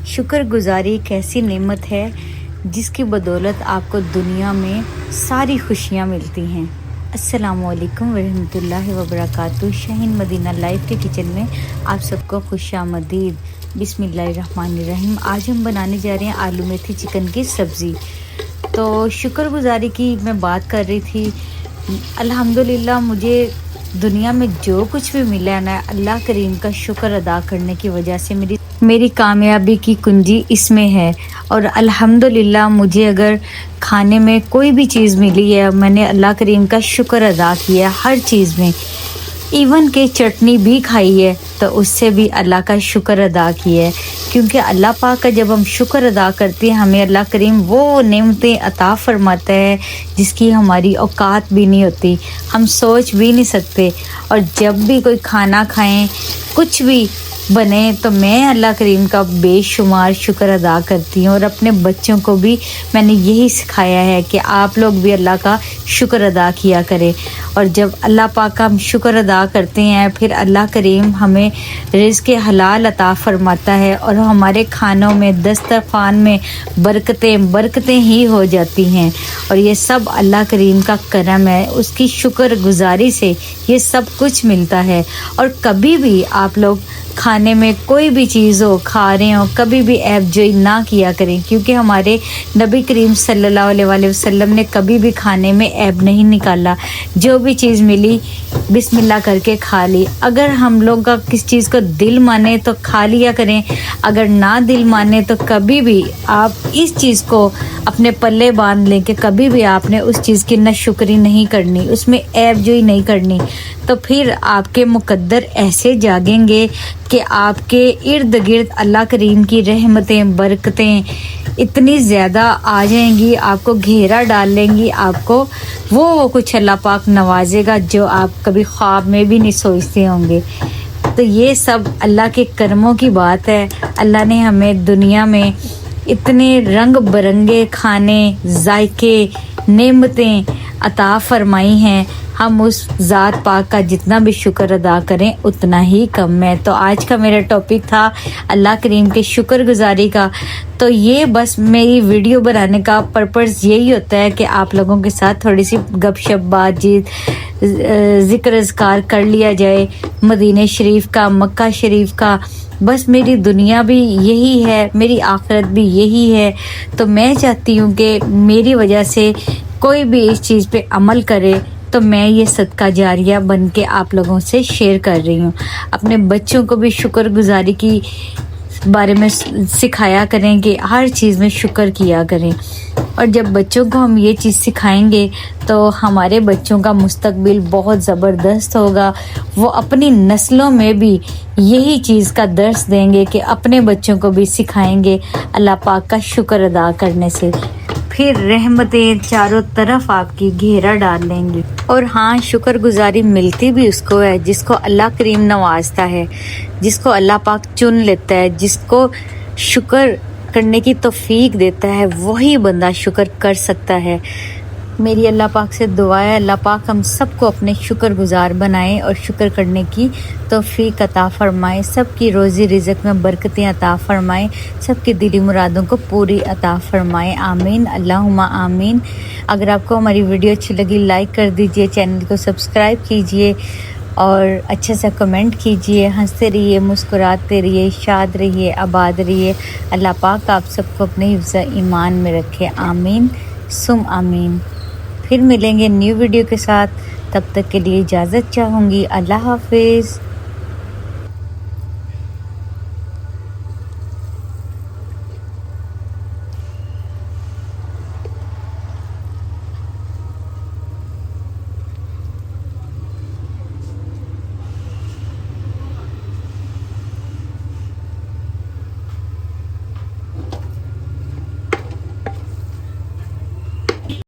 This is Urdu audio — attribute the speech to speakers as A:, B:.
A: شکر گزاری ایک ایسی نعمت ہے جس کی بدولت آپ کو دنیا میں ساری خوشیاں ملتی ہیں۔ السلام علیکم ورحمۃ اللہ وبرکاتہ۔ شاہین مدینہ لائف کے کچن میں آپ سب کو خوش آمدید۔ بسم اللہ الرحمن الرحیم۔ آج ہم بنانے جا رہے ہیں آلو میتھی چکن کی سبزی۔ تو شکر گزاری کی میں بات کر رہی تھی۔ الحمدللہ مجھے دنیا میں جو کچھ بھی ملا ہے نا، اللہ کریم کا شکر ادا کرنے کی وجہ سے میری کامیابی کی کنجی اس میں ہے۔ اور الحمدللہ مجھے اگر کھانے میں کوئی بھی چیز ملی ہے، میں نے اللہ کریم کا شکر ادا کیا ہے ہر چیز میں۔ ایون کہ چٹنی بھی کھائی ہے تو اس سے بھی اللہ کا شکر ادا کیا ہے، کیونکہ اللہ پاک کا جب ہم شکر ادا کرتے ہیں ہمیں اللہ کریم وہ نعمتیں عطا فرماتا ہے جس کی ہماری اوقات بھی نہیں ہوتی، ہم سوچ بھی نہیں سکتے۔ اور جب بھی کوئی کھانا کھائیں، کچھ بھی بنے، تو میں اللہ کریم کا بے شمار شکر ادا کرتی ہوں۔ اور اپنے بچوں کو بھی میں نے یہی سکھایا ہے کہ آپ لوگ بھی اللہ کا شکر ادا کیا کریں۔ اور جب اللہ پاک کا ہم شکر ادا کرتے ہیں، پھر اللہ کریم ہمیں رزق حلال عطا فرماتا ہے اور ہمارے کھانوں میں، دسترخوان میں برکتیں ہی ہو جاتی ہیں۔ اور یہ سب اللہ کریم کا کرم ہے، اس کی شکر گزاری سے یہ سب کچھ ملتا ہے۔ اور کبھی بھی آپ لوگ کھانے میں کوئی بھی چیز ہو، کھا رہے ہوں، کبھی بھی عیب جوئی نہ کیا کریں، کیونکہ ہمارے نبی کریم صلی اللہ علیہ وآلہ وسلم نے کبھی بھی کھانے میں عیب نہیں نکالا۔ جو بھی چیز ملی بسم اللہ کر کے کھا لی۔ اگر ہم لوگ کا کس چیز کو دل مانے تو کھا لیا کریں، اگر نہ دل مانے تو کبھی بھی آپ اس چیز کو اپنے پلے باندھ لیں کہ کبھی بھی آپ نے اس چیز کی ناشکری نہیں کرنی، اس میں عیب جوئی نہیں کرنی، تو پھر آپ کے مقدر ایسے جاگیں گے کہ آپ کے ارد گرد اللہ کریم کی رحمتیں، برکتیں اتنی زیادہ آ جائیں گی، آپ کو گھیرا ڈال لیں گی، آپ کو وہ کچھ اللہ پاک نوازے گا جو آپ کبھی خواب میں بھی نہیں سوچتے ہوں گے۔ تو یہ سب اللہ کے کرموں کی بات ہے۔ اللہ نے ہمیں دنیا میں اتنے رنگ برنگے کھانے، ذائقے، نعمتیں عطا فرمائی ہیں، ہم اس ذات پاک کا جتنا بھی شکر ادا کریں اتنا ہی کم ہے۔ تو آج کا میرا ٹاپک تھا اللہ کریم کے شکر گزاری کا۔ تو یہ بس میری ویڈیو بنانے کا پرپس یہی ہوتا ہے کہ آپ لوگوں کے ساتھ تھوڑی سی گپ شپ، بات چیت، ذکر اذکار کر لیا جائے مدینہ شریف کا، مکہ شریف کا۔ بس میری دنیا بھی یہی ہے، میری آخرت بھی یہی ہے۔ تو میں چاہتی ہوں کہ میری وجہ سے کوئی بھی اس چیز پہ عمل کرے، تو میں یہ صدقہ جاریہ بن کے آپ لوگوں سے شیئر کر رہی ہوں۔ اپنے بچوں کو بھی شکر گزاری کی بارے میں سکھایا کریں کہ ہر چیز میں شکر کیا کریں۔ اور جب بچوں کو ہم یہ چیز سکھائیں گے تو ہمارے بچوں کا مستقبل بہت زبردست ہوگا۔ وہ اپنی نسلوں میں بھی یہی چیز کا درس دیں گے کہ اپنے بچوں کو بھی سکھائیں گے اللہ پاک کا شکر ادا کرنے سے، پھر رحمتیں چاروں طرف آپ کی گھیرا ڈال لیں گی۔ اور ہاں، شکر گزاری ملتی بھی اس کو ہے جس کو اللہ کریم نوازتا ہے، جس کو اللہ پاک چن لیتا ہے، جس کو شکر کرنے کی توفیق دیتا ہے، وہی بندہ شکر کر سکتا ہے۔ میری اللہ پاک سے دعا ہے اللہ پاک ہم سب کو اپنے شکر گزار بنائے اور شکر کرنے کی توفیق عطا فرمائے، سب کی روزی رزق میں برکتیں عطا فرمائے، سب کی دلی مرادوں کو پوری عطا فرمائے، آمین اللہم آمین۔ اگر آپ کو ہماری ویڈیو اچھی لگی لائک کر دیجئے، چینل کو سبسکرائب کیجئے اور اچھا سا کمنٹ کیجئے۔ ہنستے رہیے، مسکراتے رہیے، شاد رہیے، آباد رہیے۔ اللہ پاک آپ سب کو اپنے حفظ ایمان میں رکھے، آمین ثم آمین۔ پھر ملیں گے نیو ویڈیو کے ساتھ، تب تک کے لیے اجازت چاہوں گی، اللہ حافظ۔